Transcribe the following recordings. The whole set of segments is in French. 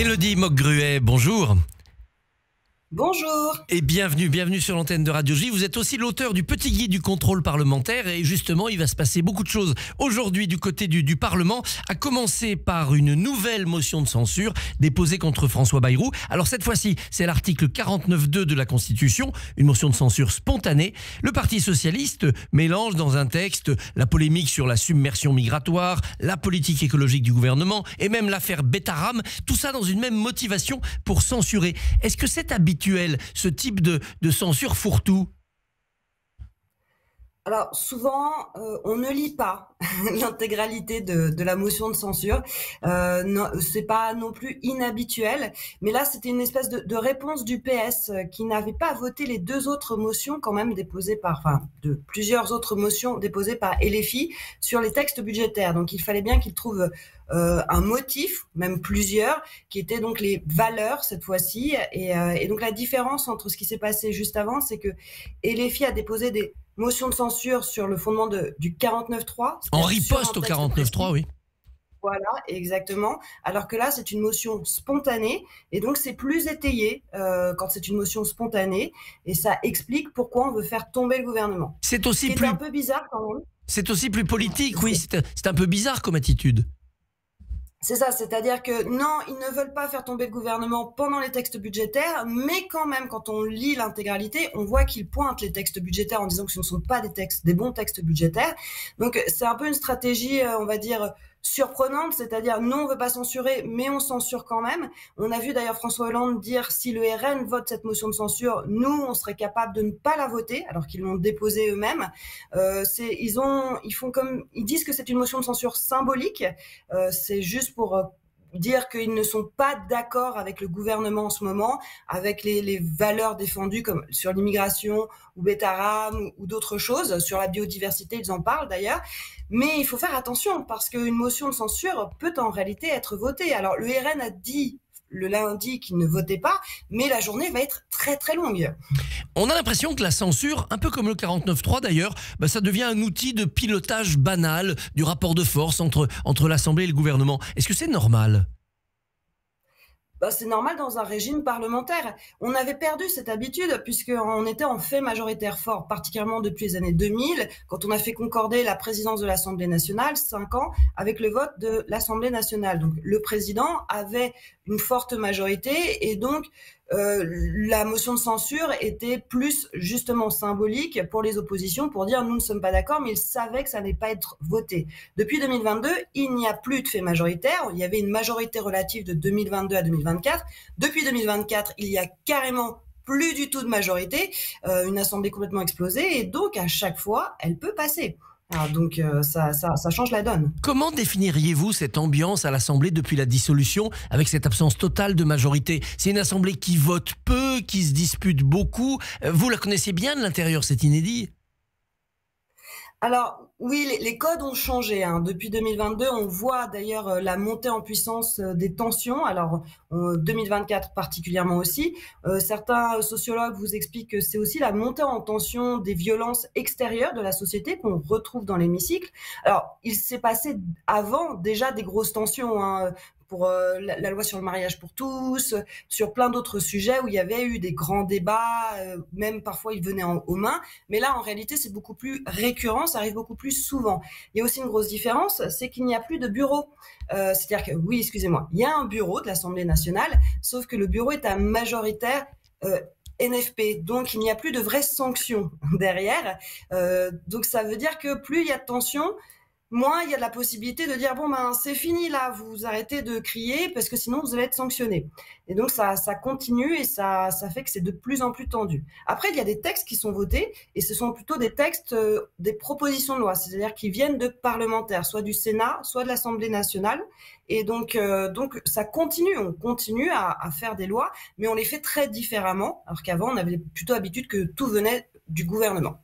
Mélodie Mock-Gruet, bonjour. Bonjour. Et bienvenue sur l'antenne de Radio J. Vous êtes aussi l'auteur du petit guide du contrôle parlementaire et justement, il va se passer beaucoup de choses aujourd'hui du côté du Parlement, à commencer par une nouvelle motion de censure déposée contre François Bayrou. Alors cette fois-ci, c'est l'article 49.2 de la Constitution, une motion de censure spontanée. Le Parti socialiste mélange dans un texte la polémique sur la submersion migratoire, la politique écologique du gouvernement et même l'affaire Betaram, tout ça dans une même motivation pour censurer. Est-ce que c'est habituel, ce type de censure fourre-tout? Alors souvent, on ne lit pas l'intégralité de la motion de censure. C'est pas non plus inhabituel, mais là c'était une espèce de réponse du PS qui n'avait pas voté les deux autres motions quand même déposées de plusieurs autres motions déposées par LFI sur les textes budgétaires. Donc il fallait bien qu'ils trouvent un motif, même plusieurs, qui étaient donc les valeurs cette fois-ci. Et donc la différence entre ce qui s'est passé juste avant, c'est que LFI a déposé des motions de censure sur le fondement du 49.3. En riposte au 49.3, oui. Voilà, exactement. Alors que là, c'est une motion spontanée et donc c'est plus étayé quand c'est une motion spontanée et ça explique pourquoi on veut faire tomber le gouvernement. C'est aussi plus un peu bizarre quand même. C'est aussi plus politique, oui. C'est un peu bizarre comme attitude. C'est ça, c'est-à-dire que non, ils ne veulent pas faire tomber le gouvernement pendant les textes budgétaires, mais quand même, quand on lit l'intégralité, on voit qu'ils pointent les textes budgétaires en disant que ce ne sont pas des bons textes budgétaires. Donc c'est un peu une stratégie, on va dire, surprenante, c'est-à-dire non, on veut pas censurer, mais on censure quand même. On a vu d'ailleurs François Hollande dire si le RN vote cette motion de censure, nous, on serait capable de ne pas la voter, alors qu'ils l'ont déposée eux-mêmes. Ils disent que c'est une motion de censure symbolique. C'est juste pour dire qu'ils ne sont pas d'accord avec le gouvernement en ce moment, avec les valeurs défendues comme sur l'immigration ou Betaram ou d'autres choses. Sur la biodiversité, ils en parlent d'ailleurs. Mais il faut faire attention parce qu'une motion de censure peut en réalité être votée. Alors le RN a dit le lundi qu'il ne votait pas, mais la journée va être très très longue. On a l'impression que la censure, un peu comme le 49.3 d'ailleurs, ça devient un outil de pilotage banal du rapport de force entre l'Assemblée et le gouvernement. Est-ce que c'est normal ? C'est normal dans un régime parlementaire. On avait perdu cette habitude puisqu'on était en fait majoritaire fort, particulièrement depuis les années 2000, quand on a fait concorder la présidence de l'Assemblée nationale, 5 ans, avec le vote de l'Assemblée nationale. Donc le président avait une forte majorité et donc la motion de censure était plus justement symbolique pour les oppositions pour dire nous ne sommes pas d'accord, mais ils savaient que ça n'allait pas être voté. Depuis 2022, il n'y a plus de fait majoritaire. Il y avait une majorité relative de 2022 à 2024. Depuis 2024, il y a carrément plus du tout de majorité, une assemblée complètement explosée et donc à chaque fois, elle peut passer. Alors donc ça change la donne. Comment définiriez-vous cette ambiance à l'Assemblée depuis la dissolution avec cette absence totale de majorité? C'est une Assemblée qui vote peu, qui se dispute beaucoup. Vous la connaissez bien de l'intérieur, c'est inédit. Alors oui, les codes ont changé. Depuis 2022, on voit d'ailleurs la montée en puissance des tensions. Alors 2024 particulièrement aussi. Certains sociologues vous expliquent que c'est aussi la montée en tension des violences extérieures de la société qu'on retrouve dans l'hémicycle. Alors il s'est passé avant déjà des grosses tensions. Pour la loi sur le mariage pour tous, sur plein d'autres sujets où il y avait eu des grands débats, même parfois ils venaient aux mains. Mais là, en réalité, c'est beaucoup plus récurrent, ça arrive beaucoup plus souvent. Il y a aussi une grosse différence, c'est qu'il n'y a plus de bureau. C'est-à-dire que, oui, excusez-moi, il y a un bureau de l'Assemblée nationale, sauf que le bureau est un majoritaire NFP, donc il n'y a plus de vraies sanctions derrière. Donc ça veut dire que plus il y a de tensions, moins il y a de la possibilité de dire c'est fini là, vous arrêtez de crier parce que sinon vous allez être sanctionné. Et donc ça continue et ça fait que c'est de plus en plus tendu. Après il y a des textes qui sont votés et ce sont plutôt des textes, des propositions de loi, c'est-à-dire qui viennent de parlementaires, soit du Sénat, soit de l'Assemblée nationale. Et donc ça continue, on continue à faire des lois, mais on les fait très différemment, alors qu'avant on avait plutôt l'habitude que tout venait du gouvernement.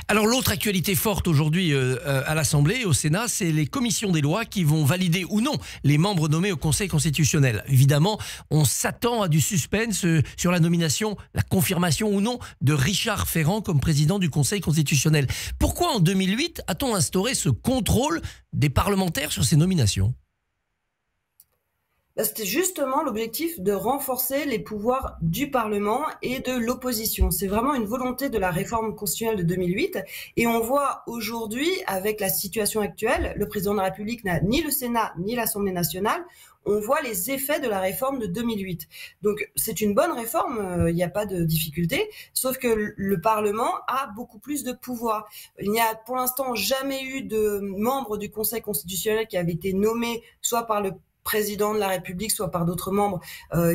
Alors l'autre actualité forte aujourd'hui à l'Assemblée et au Sénat, c'est les commissions des lois qui vont valider ou non les membres nommés au Conseil constitutionnel. Évidemment, on s'attend à du suspense sur la nomination, la confirmation ou non de Richard Ferrand comme président du Conseil constitutionnel. Pourquoi en 2008 a-t-on instauré ce contrôle des parlementaires sur ces nominations ? C'était justement l'objectif de renforcer les pouvoirs du Parlement et de l'opposition. C'est vraiment une volonté de la réforme constitutionnelle de 2008. Et on voit aujourd'hui, avec la situation actuelle, le président de la République n'a ni le Sénat ni l'Assemblée nationale. On voit les effets de la réforme de 2008. Donc c'est une bonne réforme, il n'y a pas de difficulté, sauf que le Parlement a beaucoup plus de pouvoir. Il n'y a pour l'instant jamais eu de membre du Conseil constitutionnel qui avait été nommé soit par le président de la République, soit par d'autres membres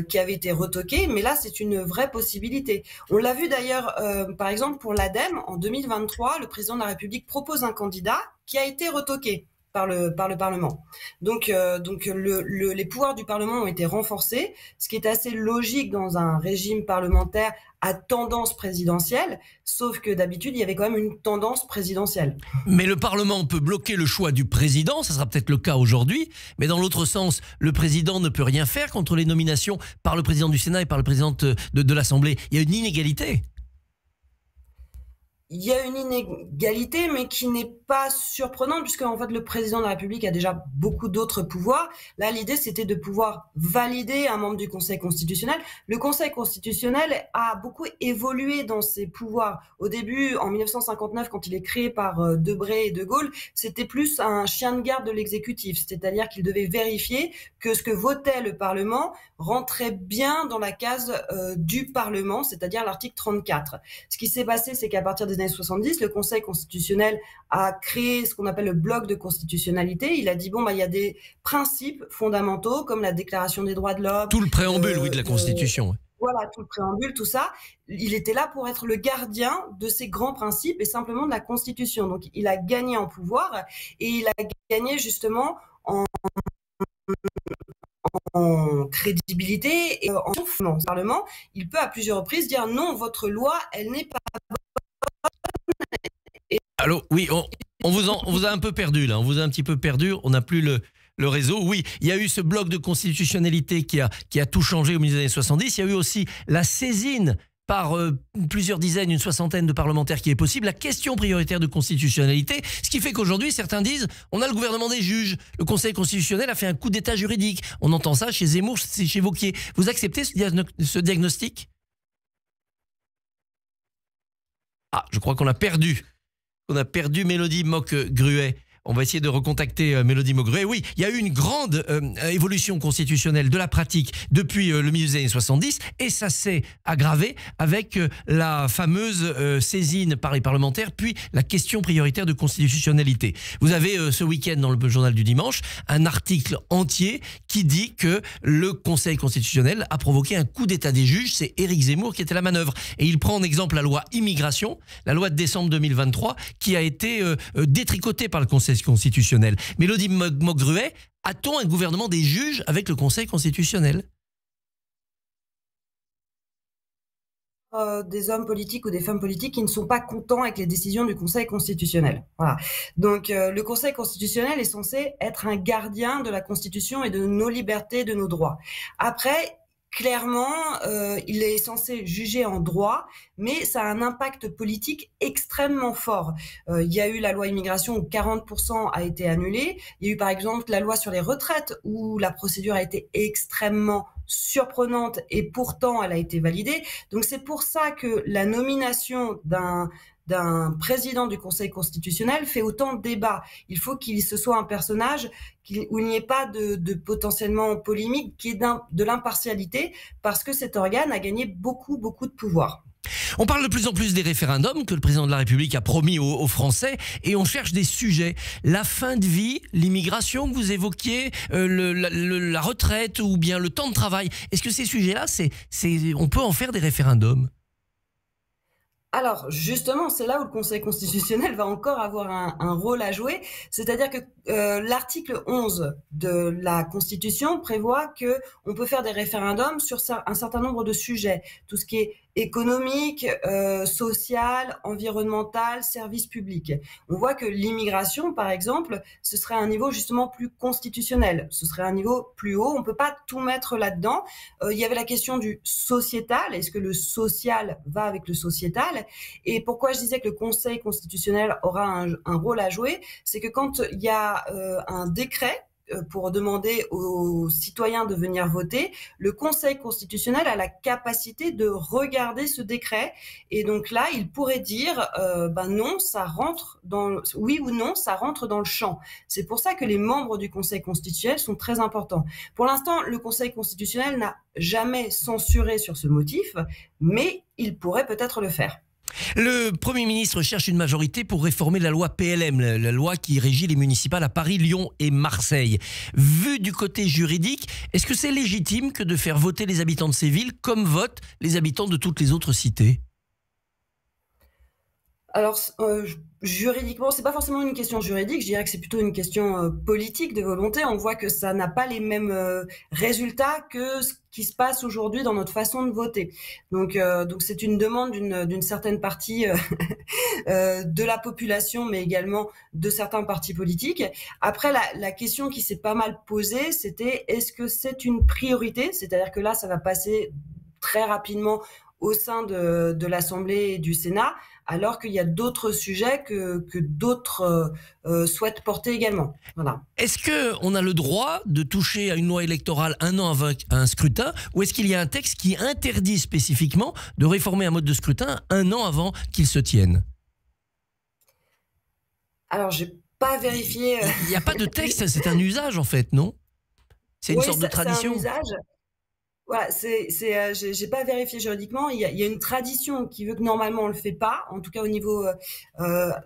qui avaient été retoqués. Mais là, c'est une vraie possibilité. On l'a vu d'ailleurs, par exemple, pour l'ADEME, en 2023, le président de la République propose un candidat qui a été retoqué par le Parlement. Donc les pouvoirs du Parlement ont été renforcés, ce qui est assez logique dans un régime parlementaire à tendance présidentielle, sauf que d'habitude, il y avait quand même une tendance présidentielle. Mais le Parlement peut bloquer le choix du président, ça sera peut-être le cas aujourd'hui, mais dans l'autre sens, le président ne peut rien faire contre les nominations par le président du Sénat et par le président de l'Assemblée. Il y a une inégalité. Il y a une inégalité, mais qui n'est pas surprenante, puisque en fait le président de la République a déjà beaucoup d'autres pouvoirs. Là, l'idée, c'était de pouvoir valider un membre du Conseil constitutionnel. Le Conseil constitutionnel a beaucoup évolué dans ses pouvoirs. Au début, en 1959, quand il est créé par Debré et De Gaulle, c'était plus un chien de garde de l'exécutif, c'est-à-dire qu'il devait vérifier que ce que votait le Parlement rentrait bien dans la case du Parlement, c'est-à-dire l'article 34. Ce qui s'est passé, c'est qu'à partir des années 70, le Conseil constitutionnel a créé ce qu'on appelle le bloc de constitutionnalité. Il a dit, il y a des principes fondamentaux comme la Déclaration des droits de l'homme. Tout le préambule, oui, de la Constitution. Voilà, tout le préambule, tout ça. Il était là pour être le gardien de ces grands principes et simplement de la Constitution. Donc, il a gagné en pouvoir et il a gagné justement en crédibilité et en influence. Le Parlement, il peut à plusieurs reprises dire non, votre loi, elle n'est pas. Allô, oui, on vous a un peu perdu là, on vous a un petit peu perdu, on n'a plus le réseau. Oui, il y a eu ce bloc de constitutionnalité qui a tout changé au milieu des années 70. Il y a eu aussi la saisine par plusieurs dizaines, une soixantaine de parlementaires qui est possible, la question prioritaire de constitutionnalité, ce qui fait qu'aujourd'hui, certains disent, on a le gouvernement des juges, le Conseil constitutionnel a fait un coup d'état juridique. On entend ça chez Zemmour, chez Wauquiez. Vous acceptez ce diagnostic? Ah, je crois qu'on a perdu. On a perdu Mélodie Mock-Gruet. On va essayer de recontacter Mélodie Mock-Gruet. Oui, il y a eu une grande évolution constitutionnelle de la pratique depuis le milieu des années 70 et ça s'est aggravé avec la fameuse saisine par les parlementaires puis la question prioritaire de constitutionnalité. Vous avez ce week-end dans le journal du dimanche un article entier qui dit que le Conseil constitutionnel a provoqué un coup d'état des juges. C'est Éric Zemmour qui était à la manœuvre. Et il prend en exemple la loi immigration, la loi de décembre 2023 qui a été détricotée par le Conseil constitutionnel. Mélodie Mock-Gruet, a-t-on un gouvernement des juges avec le Conseil constitutionnel? Des hommes politiques ou des femmes politiques qui ne sont pas contents avec les décisions du Conseil constitutionnel. Voilà. Donc le Conseil constitutionnel est censé être un gardien de la Constitution et de nos libertés, de nos droits. Après, clairement, il est censé juger en droit, mais ça a un impact politique extrêmement fort. Il y a eu la loi immigration où 40% a été annulé. Il y a eu par exemple la loi sur les retraites où la procédure a été extrêmement surprenante et pourtant elle a été validée. Donc c'est pour ça que la nomination d'un président du Conseil constitutionnel fait autant de débat. Il faut qu'il se soit un personnage où il n'y ait pas de potentiellement polémique, qui est de l'impartialité, parce que cet organe a gagné beaucoup de pouvoir. On parle de plus en plus des référendums que le président de la République a promis aux Français et on cherche des sujets. La fin de vie, l'immigration que vous évoquiez, la retraite ou bien le temps de travail. Est-ce que ces sujets-là, on peut en faire des référendums ? Alors, justement, c'est là où le Conseil constitutionnel va encore avoir un rôle à jouer. C'est-à-dire que l'article 11 de la Constitution prévoit que on peut faire des référendums sur un certain nombre de sujets. Tout ce qui est économique, social, environnemental, service public. On voit que l'immigration, par exemple, ce serait un niveau justement plus constitutionnel. Ce serait un niveau plus haut. On peut pas tout mettre là-dedans. Il y avait la question du sociétal. Est-ce que le social va avec le sociétal? Et pourquoi je disais que le Conseil constitutionnel aura un rôle à jouer, c'est que quand il y a un décret pour demander aux citoyens de venir voter, le Conseil constitutionnel a la capacité de regarder ce décret. Et donc là, il pourrait dire, non, oui ou non, ça rentre dans le champ. C'est pour ça que les membres du Conseil constitutionnel sont très importants. Pour l'instant, le Conseil constitutionnel n'a jamais censuré sur ce motif, mais il pourrait peut-être le faire. Le Premier ministre cherche une majorité pour réformer la loi PLM, la loi qui régit les municipales à Paris, Lyon et Marseille. Vu du côté juridique, est-ce que c'est légitime que de faire voter les habitants de ces villes comme votent les habitants de toutes les autres cités ? Alors, juridiquement, c'est pas forcément une question juridique, je dirais que c'est plutôt une question politique, de volonté. On voit que ça n'a pas les mêmes résultats que ce qui se passe aujourd'hui dans notre façon de voter. Donc c'est une demande d'une certaine partie de la population, mais également de certains partis politiques. Après, la question qui s'est pas mal posée, c'était est-ce que c'est une priorité ? C'est-à-dire que là, ça va passer très rapidement au sein de l'Assemblée et du Sénat, alors qu'il y a d'autres sujets que d'autres souhaitent porter également. Voilà. Est-ce qu'on a le droit de toucher à une loi électorale un an avant un scrutin, ou est-ce qu'il y a un texte qui interdit spécifiquement de réformer un mode de scrutin un an avant qu'il se tienne ? Alors, j'ai pas vérifié. Il n'y a pas de texte, c'est un usage en fait, non ? C'est une sorte de tradition. C'est un usage. Voilà, j'ai pas vérifié juridiquement. Il y a une tradition qui veut que normalement on le fait pas, en tout cas au niveau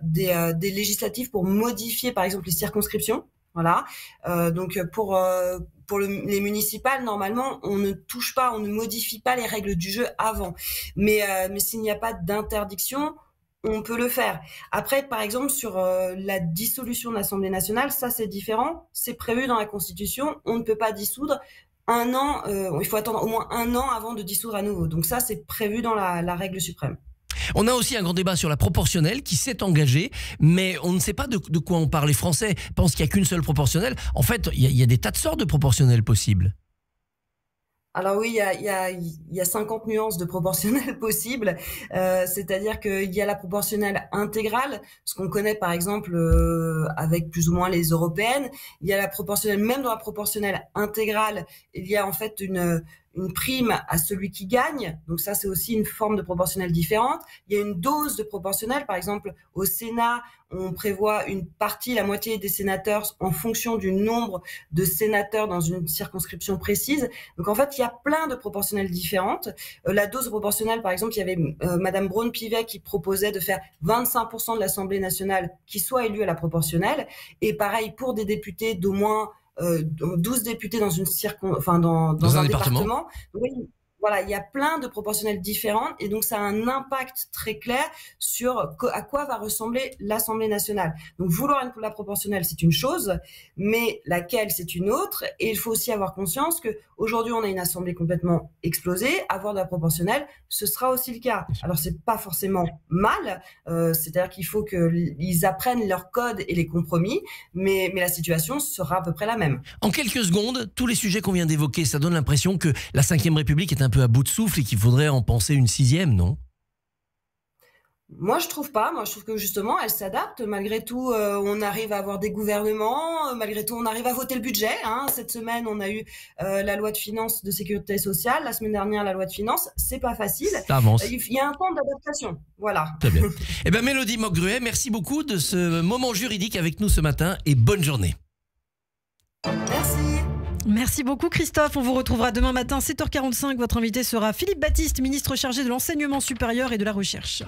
des législatives, pour modifier par exemple les circonscriptions. Voilà. Donc pour les municipales, normalement on ne touche pas, on ne modifie pas les règles du jeu avant. Mais s'il n'y a pas d'interdiction, on peut le faire. Après, par exemple, sur la dissolution de l'Assemblée nationale, ça c'est différent. C'est prévu dans la Constitution. On ne peut pas dissoudre. Un an, il faut attendre au moins un an avant de dissoudre à nouveau. Donc ça, c'est prévu dans la règle suprême. On a aussi un grand débat sur la proportionnelle qui s'est engagé, mais on ne sait pas de quoi on parle. Les Français pensent qu'il n'y a qu'une seule proportionnelle. En fait, il y a des tas de sortes de proportionnelles possibles. Alors oui, il y a 50 nuances de proportionnelle possibles. C'est-à-dire qu'il y a la proportionnelle intégrale, ce qu'on connaît par exemple avec plus ou moins les européennes. Il y a la proportionnelle, même dans la proportionnelle intégrale, il y a en fait une prime à celui qui gagne. Donc ça, c'est aussi une forme de proportionnelle différente. Il y a une dose de proportionnelle. Par exemple, au Sénat, on prévoit une partie, la moitié des sénateurs en fonction du nombre de sénateurs dans une circonscription précise. Donc en fait, il y a plein de proportionnelles différentes. La dose proportionnelle, par exemple, il y avait Madame Braun-Pivet qui proposait de faire 25% de l'Assemblée nationale qui soit élue à la proportionnelle. Et pareil, pour des députés d'au moins 12 députés dans dans un département. Oui, voilà, il y a plein de proportionnelles différentes et donc ça a un impact très clair sur à quoi va ressembler l'Assemblée nationale. Donc vouloir la proportionnelle, c'est une chose, mais laquelle, c'est une autre. Et il faut aussi avoir conscience que aujourd'hui on a une Assemblée complètement explosée. Avoir de la proportionnelle, ce sera aussi le cas. Alors c'est pas forcément mal, c'est-à-dire qu'il faut qu'ils apprennent leur code et les compromis, mais la situation sera à peu près la même. En quelques secondes, tous les sujets qu'on vient d'évoquer, ça donne l'impression que la Ve République est un peu à bout de souffle et qu'il faudrait en penser une 6e, non ? Moi, je trouve pas. Moi, je trouve que justement, elle s'adapte. Malgré tout, on arrive à avoir des gouvernements. Malgré tout, on arrive à voter le budget. Cette semaine, on a eu la loi de finances de sécurité sociale. La semaine dernière, la loi de finances. C'est pas facile. Ça avance. Il y a un temps d'adaptation. Voilà. Très bien. Eh bien, Mélodie Mock-Gruet, merci beaucoup de ce moment juridique avec nous ce matin et bonne journée. Merci. Merci beaucoup Christophe, on vous retrouvera demain matin 7h45. Votre invité sera Philippe Baptiste, ministre chargé de l'enseignement supérieur et de la recherche.